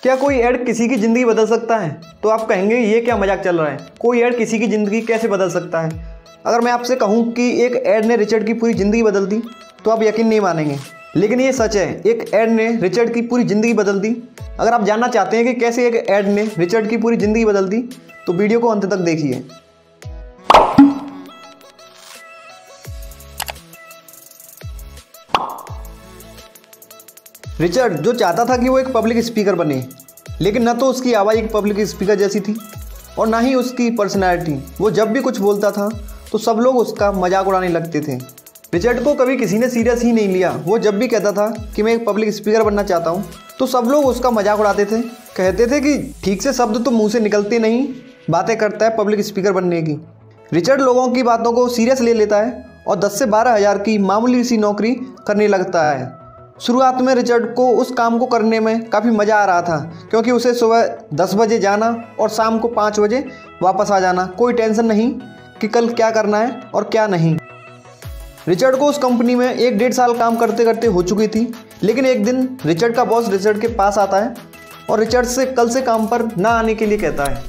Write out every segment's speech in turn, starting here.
क्या कोई ऐड किसी की ज़िंदगी बदल सकता है? तो आप कहेंगे ये क्या मजाक चल रहा है, कोई ऐड किसी की ज़िंदगी कैसे बदल सकता है? अगर मैं आपसे कहूँ कि एक ऐड ने रिचर्ड की पूरी ज़िंदगी बदल दी तो आप यकीन नहीं मानेंगे, लेकिन ये सच है। एक ऐड ने रिचर्ड की पूरी ज़िंदगी बदल दी। अगर आप जानना चाहते हैं कि कैसे एक ऐड ने रिचर्ड की पूरी ज़िंदगी बदल दी तो वीडियो को अंत तक देखिए। रिचर्ड जो चाहता था कि वो एक पब्लिक स्पीकर बने, लेकिन न तो उसकी आवाज़ एक पब्लिक स्पीकर जैसी थी और ना ही उसकी पर्सनैलिटी। वो जब भी कुछ बोलता था तो सब लोग उसका मजाक उड़ाने लगते थे। रिचर्ड को कभी किसी ने सीरियस ही नहीं लिया। वो जब भी कहता था कि मैं एक पब्लिक स्पीकर बनना चाहता हूँ तो सब लोग उसका मजाक उड़ाते थे, कहते थे कि ठीक से शब्द तो मुँह से निकलते नहीं, बातें करता है पब्लिक स्पीकर बनने की। रिचर्ड लोगों की बातों को सीरियस ले लेता है और 10 से 12 हज़ार की मामूली सी नौकरी करने लगता है। शुरुआत में रिचर्ड को उस काम को करने में काफ़ी मज़ा आ रहा था, क्योंकि उसे सुबह 10 बजे जाना और शाम को 5 बजे वापस आ जाना, कोई टेंशन नहीं कि कल क्या करना है और क्या नहीं। रिचर्ड को उस कंपनी में 1-1.5 साल काम करते करते हो चुकी थी। लेकिन एक दिन रिचर्ड का बॉस रिचर्ड के पास आता है और रिचर्ड से कल से काम पर ना आने के लिए कहता है।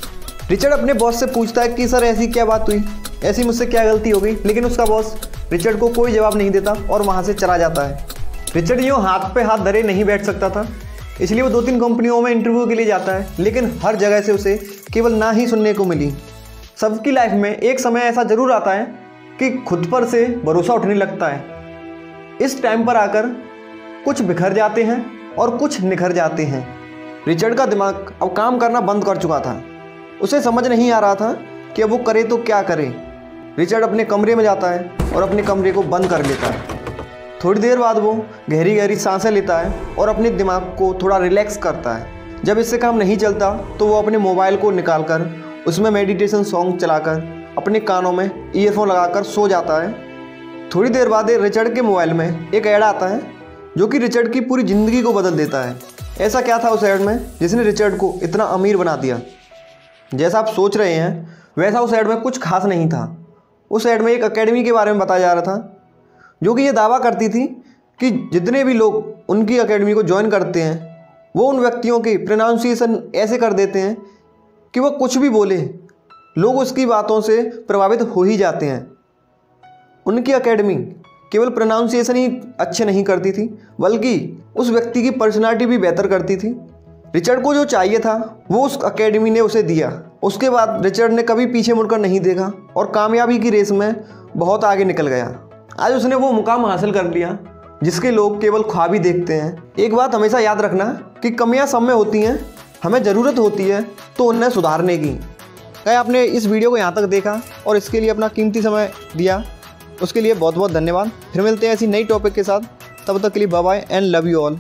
रिचर्ड अपने बॉस से पूछता है कि सर ऐसी क्या बात हुई, ऐसी मुझसे क्या गलती हो गई, लेकिन उसका बॉस रिचर्ड को कोई जवाब नहीं देता और वहाँ से चला जाता है। रिचर्ड यूँ हाथ पे हाथ धरे नहीं बैठ सकता था, इसलिए वो 2-3 कंपनियों में इंटरव्यू के लिए जाता है, लेकिन हर जगह से उसे केवल ना ही सुनने को मिली। सबकी लाइफ में एक समय ऐसा ज़रूर आता है कि खुद पर से भरोसा उठने लगता है। इस टाइम पर आकर कुछ बिखर जाते हैं और कुछ निखर जाते हैं। रिचर्ड का दिमाग अब काम करना बंद कर चुका था। उसे समझ नहीं आ रहा था कि अब वो करे तो क्या करे। रिचर्ड अपने कमरे में जाता है और अपने कमरे को बंद कर लेता है। थोड़ी देर बाद वो गहरी गहरी सांसें लेता है और अपने दिमाग को थोड़ा रिलैक्स करता है। जब इससे काम नहीं चलता तो वो अपने मोबाइल को निकालकर उसमें मेडिटेशन सॉन्ग चलाकर अपने कानों में ईयरफोन लगाकर सो जाता है। थोड़ी देर बाद रिचर्ड के मोबाइल में एक ऐड आता है जो कि रिचर्ड की पूरी ज़िंदगी को बदल देता है। ऐसा क्या था उस ऐड में जिसने रिचर्ड को इतना अमीर बना दिया? जैसा आप सोच रहे हैं वैसा उस ऐड में कुछ खास नहीं था। उस ऐड में एक एकेडमी के बारे में बताया जा रहा था जो कि ये दावा करती थी कि जितने भी लोग उनकी एकेडमी को ज्वाइन करते हैं वो उन व्यक्तियों की प्रोनाउंसिएशन ऐसे कर देते हैं कि वो कुछ भी बोले लोग उसकी बातों से प्रभावित हो ही जाते हैं। उनकी एकेडमी केवल प्रोनाउंसिएशन ही अच्छे नहीं करती थी, बल्कि उस व्यक्ति की पर्सनालिटी भी बेहतर करती थी। रिचर्ड को जो चाहिए था वो उस एकेडमी ने उसे दिया। उसके बाद रिचर्ड ने कभी पीछे मुड़कर नहीं देखा और कामयाबी की रेस में बहुत आगे निकल गया। आज उसने वो मुकाम हासिल कर लिया जिसके लोग केवल ख्वाब ही देखते हैं। एक बात हमेशा याद रखना कि कमियां सब में होती हैं, हमें ज़रूरत होती है तो उन्हें सुधारने की। क्या आपने इस वीडियो को यहाँ तक देखा और इसके लिए अपना कीमती समय दिया, उसके लिए बहुत बहुत धन्यवाद। फिर मिलते हैं ऐसी नई टॉपिक के साथ, तब तक के लिए bye bye and love you all.